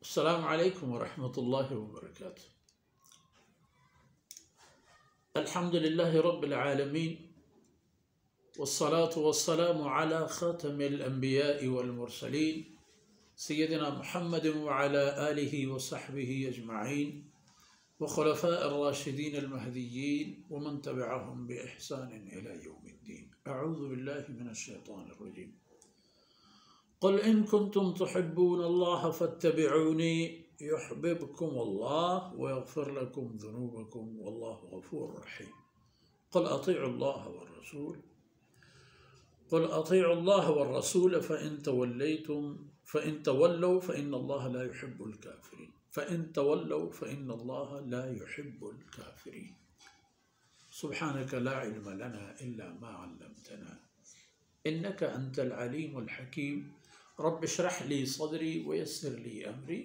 अस्सलामु अलैकुम वरहमतुल्लाहि वबरकातुह। अल्हम्दुलिल्लाहि रब्बिल आलमीन वस्सलातु वस्सलामु अला खातमिल अंबियाइ वल मुरसलीन सय्यदिना मुहम्मदिन व अला आलिहि व सहबिहि अजमईन व खुलफाइर राशिदीन अल महदिय्यीन व मन तबिअहुम बि इहसान इला यौमिद्दीन। अऊज़ु बिल्लाहि मिनश शैतानिर रजीम। क़ुल इन कुन्तुम तुहिब्बूनल्लाह फत्तबिऊनी युहब्बिबकुमुल्लाह व यग़फिर लकुम ज़ुनूबकुम वल्लाहु गफ़ूरुर रहीम। क़ुल अतीउल्लाह वर्रसूल फ़इन तवल्लौ फ़इन्नल्लाह ला युहिब्बुल काफ़िरीन। सुब्हानक ला इल्म लना इल्ला मा अल्लमतना इन्नका अंतल अलीमुल हकीम। रब्बि इश्रह ली सदरी व यस्सिर ली अमरी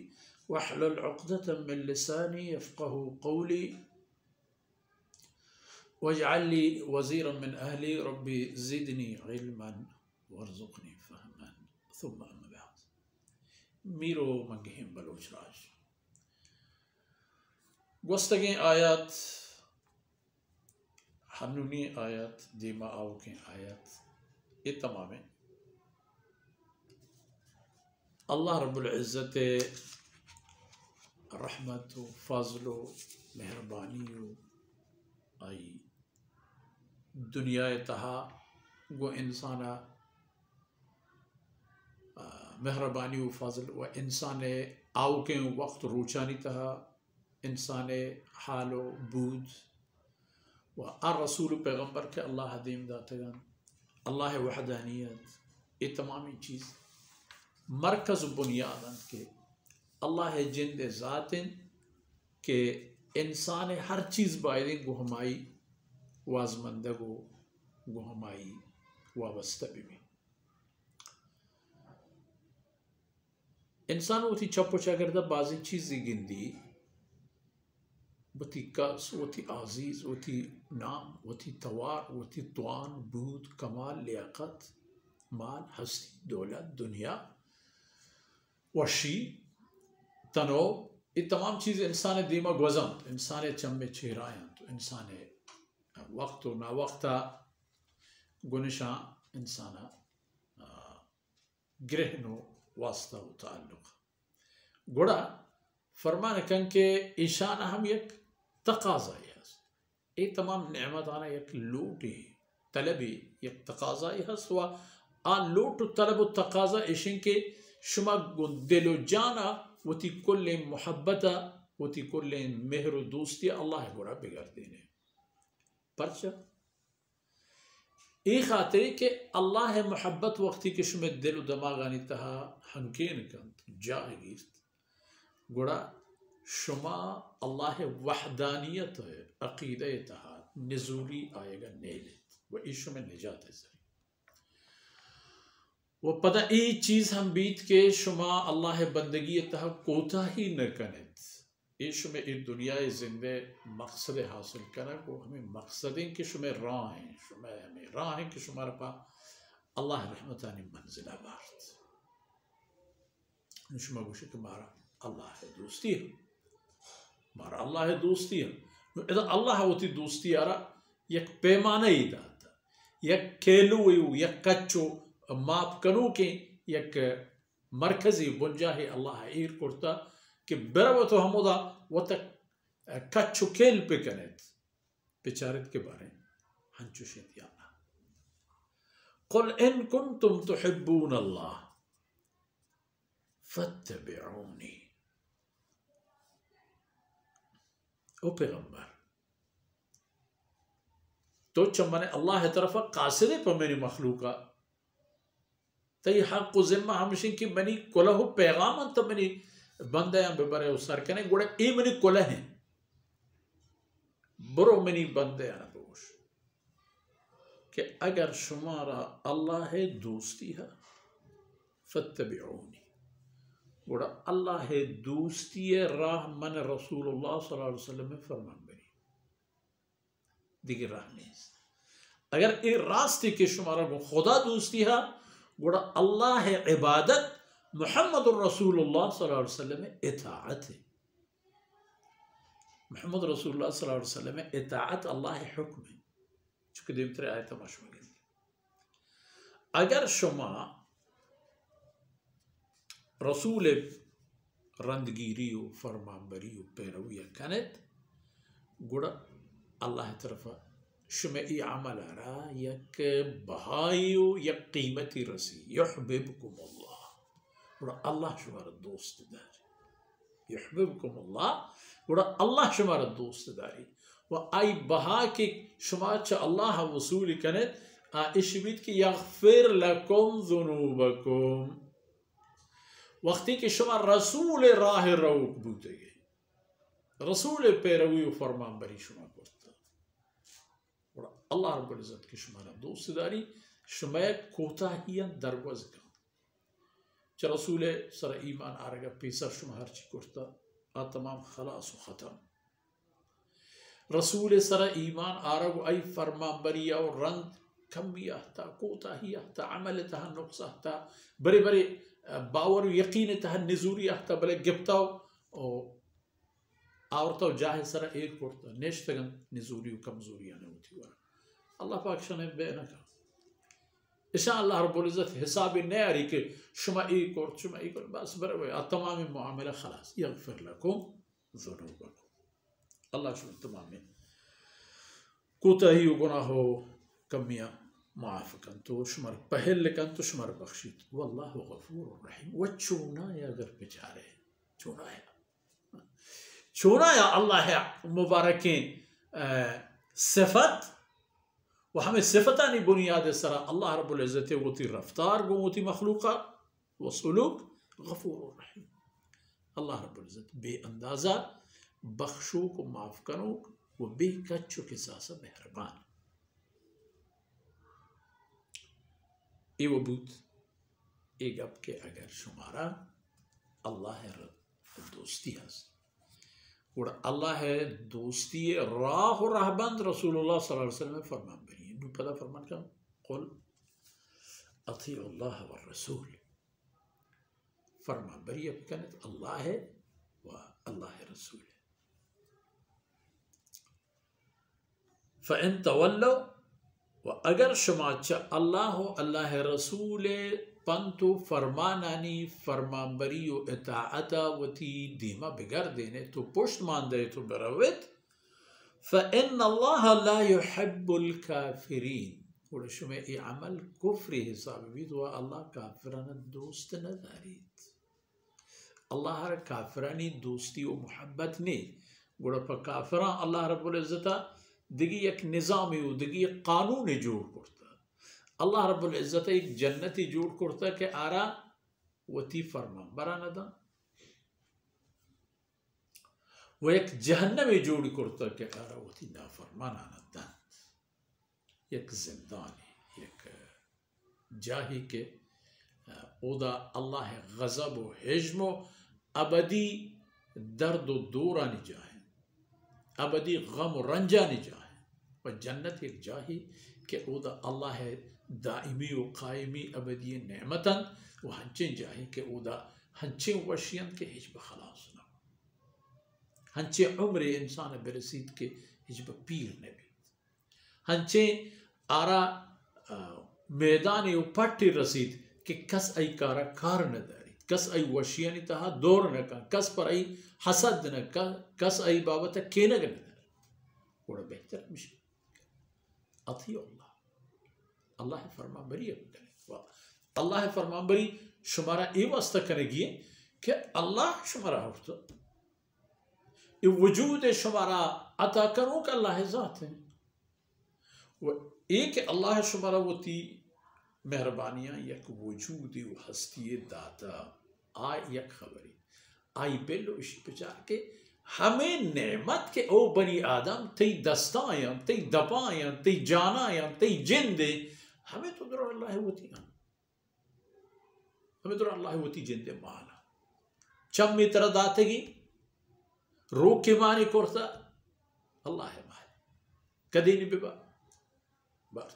वहलुल उक़दतम मिन लिसानी यफ़क़हू क़ौली वजअल ली वज़ीरन मिन अहली रब्बि ज़िदनी इल्मन वरज़ुक़नी फ़हमन सुम्मा अम्मा बअद। मीरो मंगहिम बलोच राज गोस्तगे आयात हनुनी आयात दीमा आओ के आयात ये तमाम अल्लाह रब्बुल इज़्ज़त रहमत फ़ज़ल मेहरबानी आई दुनिया तहा गो इंसाना मेहरबानी व फ़ज़ल व इंसान आओ के वक्त रूचानी तहा इंसान हालो बूद व आ रसूल पैगम्बर के अल्लाह हदीम दातगन अल्लाह वहदानियत ये तमामी चीज़ मरकज़ बुनियादन के अल्लाह जिंद ज़ातिन के इंसान हर चीज़ बायदे गुहमाई वाजमंदगो गुहमाई वाबस्ता भी इंसान वती चप्पो चकरदा बाज़ी चीज़ी गिंदी वती कस वती आज़ीज़ वती नाम वती तवार वती तवान बूद कमाल लियाकत माल हस्ती दौलत दुनिया वशी तनो ये तमाम चीज़ इंसान दीमा गवजंत इंसान चम्बे चेहरायंत इंसान वक्त ना वक्ता गुनिशा इंसाना ग्रहनो वास्ता ताल्लुक गुड़ा फरमान कन के ईशान हम एक तकाज़ा यस ये तमाम नेमत आना एक लूटी तलबी एक तकाज़ा यस व आ लूट तलब तकाज़ा इशिन के शुमा दिलो जाना वती कुल्ले मोहब्बता वती कुल्ले मेहर दोस्ती अल्लाह गुड़ा बिगड़ देने परचा ये खातिर के अल्लाह मोहब्बत वक्ती के शुमे दिल दमागानी तहा हंकेन कंत जाएगी गुड़ा शुमा अल्लाह वहदानियत अकीदे तहा नज़ूरी आएगा नेलित व ईशु में निजात है वो पता ये चीज़ हम बीत के शुमा अल्लाह बंदगी तहा कोता ही न कनेत ईशु में इस दुनिया जिंदे मकसद हासिल करना को हमें मकसदें के शुमे राह हैं शुमे हमें राह हैं कि शुमारा पा अल्लाह रहमतानी मंजिला बार्त शुमा गुशे के मारा अल्लाह है दोस्ती है मारा अल्लाह है दोस्ती है इधर अल्लाह होती दोस्ती आरा एक पैमाना ही दाता एक खेलू एक कच्चो माप करो के एक मरकजी बुंजा है अल्लाह ईर करता कि बराबर तो हमोदा वो तक कच्चो खेल पे कनेत बेचारत के बारे हंचुशित याना कुल इन कुंतुम तुहिब्बूनल्लाह फत्तबिऊनी ओ पैगंबर तो चमने अल्लाह तरफ कासिदे पर मेरी मखलूका तई हक जिम्मा हमशिन की मनी कुलह पैगाम अंत मनी बंदे बेबरे उसर कने गुड़े ए मनी कुलह हैं बरो मनी बंदे आना बोश कि अगर शुमारा अल्लाह है दोस्ती है फत्तबिऊनी गुड़ा अल्लाह है दोस्ती राह मन रसूलुल्लाह सल्लल्लाहु अलैहि वसल्लम में फरमान बनी दिगे राह नहीं अगर ए रास्ते के शुमारा को खुदा दोस्ती है गुड़ा अल्लाह है इबादत मुहम्मदुर रसूलुल्लाह सल्लल्लाहु अलैहि वसल्लम में इताअत है। मोहम्मद रसूलुल्लाह सल्लल्लाहु अलैहि वसल्लम में इताअत अल्लाह हुक्म है। चूँकि देवतरे आयत मशहूर है। अगर शुमा रसूल रंदगिरी फरमाबरी पैरवी कनत गुड़ा अल्लाह तरफा शुमे ई अमल आरा यक बहायु यक कीमती रसी युहिब्बुकुमुल्लाह गुड़ा अल्लाह शुमारा दोस्त दारी युहिब्बुकुमुल्लाह गुड़ा अल्लाह शुमारा दोस्त दारी व आई बहा के शुमा च अल्लाह वसूल कनत आ इशबित की यगफिर लकुम ज़ुनूबकुम वक्ती के शुमा रसूल राह रऊक बूते गए रसूल पैरवी फरमाबरी शुमा करता और अल्लाह रब्बुल इज्जत की शुमारा दोस्तदारी शुमा कोताहियन दरगोज का च रसूल सर ईमान आरगा पेसर शुमा हर ची करता आ तमाम खलास व खत्म रसूल सर ईमान आरगो आई फरमाबरी और रंग कमिया था कोताहिया था अमल था नुक्सा था बड़े बड़े बावर यकीन तह नजूरिया था भले गिफ्ताओ और जाहे सरा एक कोर्ता नेश्तगन नजूरी कमजोरिया ने होती हुआ अल्लाह पाक शने बेना का इशा अल्लाह रब्बुल इज्जत हिसाब ने आ रही के शुमा एक और शुमा एक और बस बराबर तमाम मुआमला खलास यगफिर लकुम ज़ुनूबकुम अल्लाह शुमा तमाम कोताही गुनाहो कमियां माफ कन तो शुमार पहल कन तो शुमार बख्शित वल्लाहु गफूरुर रहीम व चुनाया अगर बेचारे चुनाया अल्लाह है मुबारकें सिफत व हमें सिफतानी बुनियाद सरा अल्लाह रब्बुल इज्जत वती रफ्तार गोती मखलूका व सुलूक गफूरुर रहीम अल्लाह रब्बुल इज्जत बेअंदाजा बख्शो को माफ करो वो बेकच्चो के साथ मेहरबान ये वो बूत एक अब के अगर शुमारा अल्लाह दोस्ती हस और अल्लाह दोस्ती राह रहबंद रसूलुल्लाह सल्लल्लाहु अलैहि वसल्लम फरमान बनी नु पता फरमान का कुल अतीउल्लाह व रसूल फरमान बरी अब कनत अल्लाह है व अल्लाह रसूल है फ़इन तवल्लो व अगर शुमाच अल्लाह अल्लाह रसूल पंतु फरमानानी फरमाबरी इताअता वती धीमा बिगाड़ देने तो पुष्ट मान दे तो बरवित फ़इन अल्लाह ला युहिब्बुल काफिरीन और शुमे ये अमल कुफ्री हिसाब भी तो अल्लाह काफिराना दोस्त न दारीत अल्लाह काफिरानी दोस्ती व मोहब्बत ने गुड़ा पर काफिरा अल्लाह रब्बुल इज्जत दिगी एक निज़ामी दिगी एक कानून जोड़ करता अल्लाह रब्बुल इज्जत एक जन्नती जोड़ करता के आरा वती फरमा बराना दा वो एक जहन्नमी जोड़ करता के आरा वती ना फरमाना दा एक जिंदानी एक जाही के ओदा अल्लाह गज़ब व हिज्म अबदी दर्द व दूरानी जाए अबदी गम रंजा नहीं जाए व जन्नत एक जाही के उदा अल्लाह है दाइमी व कायमी अबदी नेमतन व हंचे जाही के उदा हंचे वशियन के हिजब खलास ना हंचे उम्र इंसान बरसीद के हिजब पीर ने भी हंचे आरा मैदान व पट्टी रसीद के कस आई कारा कार न दारी कस आई वशियन तहा दौर न का कस पर आई हसद न का कस आई बाबत के न बड़ा बेहतर मिशन अथी अल्लाह फरमाबरी अल्लाह फरमाबरी शुमारा ये वास्ता करेगी कि अल्लाह शुमारा होता ये वजूद शुमारा अता करो का अल्लाह ज़ात है वो एक अल्लाह शुमारा वती मेहरबानियाँ यक वजूद व हस्ती दाता आ यक खबरी आई बेलो इसी बेचार के हमें नेमत के ओ बनी आदम तई दस्तायां तई दपायां तई जानायां तई जिंदे हमें तो दर अल्लाह होती ना हमें दर अल्लाह होती जिंदे माला चम में तरह दातेगी रोक के माने कोरता अल्लाह है माल कदी नहीं बिबा बात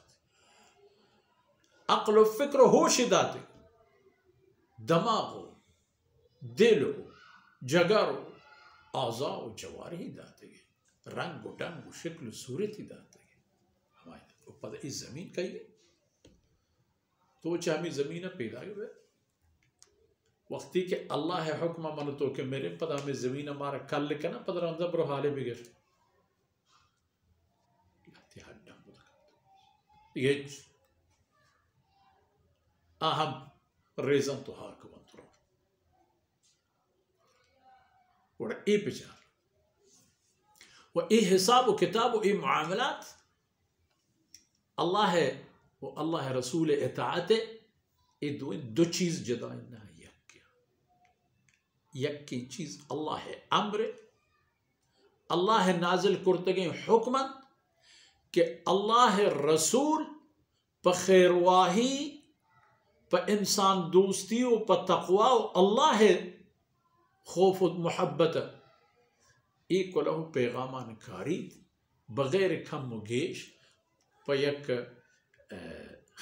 अक्ल फिक्र होश दाते दमाग दिल जगर आज़ा व जवारही दाते रंग डंग शक्ल सूरत ही दाते हमारे पता इस ज़मीन का ही तो चाहे ज़मीन पैदा हुए वक्ती के अल्लाह है हुक्म मन तो कि मेरे पता में ज़मीन हमारा कल लिखा ना पता रहा ब्रो हाले बिगड़ ये अहम रेज़न तो हाक वंतरो और ए विचार वो ए हिसाब व किताब व ए मामलात अल्लाह है वो अल्लाह है रसूल इताअत ये दो चीज़ जदा ना यक की चीज़ अल्लाह है अम्र अल्लाह है नाजिल कुर्तगे हुक्मन कि अल्लाह है रसूल प खैरवाही प इंसान दोस्ती प तक़वा अल्लाह है खौफ मोहब्बत एक लहू पैगामान कारी बगैर कम मुगेश प यक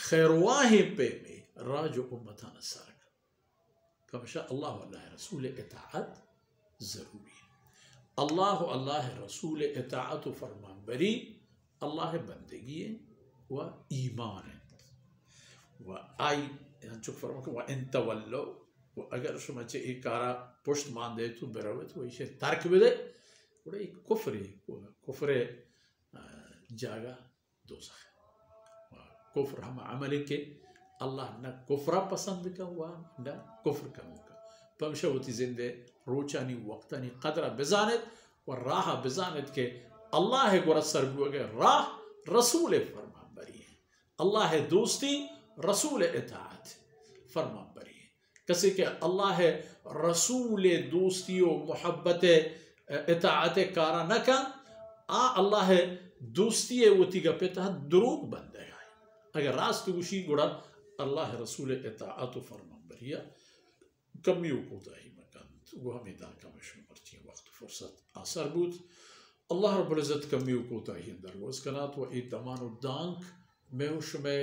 खैरवाही पे में राज उम्मता नसर कमशा अल्लाह अल्लाह रसूल इताअत ज़रूरी है अल्लाह रसूल इताअत फरमान बरी अल्लाह बंदगी व ईमान है व आई चुक फरमा व इन तवल्लो व अगर शुमा चे एक कारा पुष्ट मान दे तो बरवत वो इसे तर्क बिदे वो एक कुफ्र जागा दोज़ख कुफ्र हम अमल के अल्लाह न कुफ्रा पसंद का हुआ न कुफ्र का होगा पमशवती जिंदे रोचानी वक्तानी कदरा बिजानत और राह बिजानत के अल्लाह है गुरत सरगुगे राह रसूल फरमा बरी है अल्लाह है दोस्ती रसूल इताअत फरमा बरी है कसे के अल्लाह है रसूल दोस्ती व मोहब्बत इताअत कारा न का आ अल्लाह है दोस्ती वती का पेता दुरूग बन गया अगर रास्त उशी गुड़ा अल्लाह रसूल इताअत फरमा बरिया कमी कोताही मकान वो हमें दान का मशहूर मर्ची वक्त फुर्सत आसर बूत अल्लाह रब्बुल इज़्ज़त कमी कोताही अंदर वो इसकनात व इतमान उद्दांक मैं उश में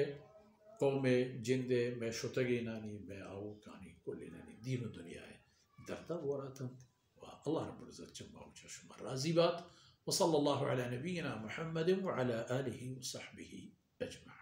कौमे जिंदे मैं शुतगी नानी मैं आओ कानी कुल्ली नानी दीन दुनिया है दरता वो रहा था अल्लाह रब्बुल इज़्ज़त जम्मा उचशुमा राज़ी बात व सल्लल्लाहु अला नबीना मुहम्मद व अला आलिहि व सहबिहि अजमईन।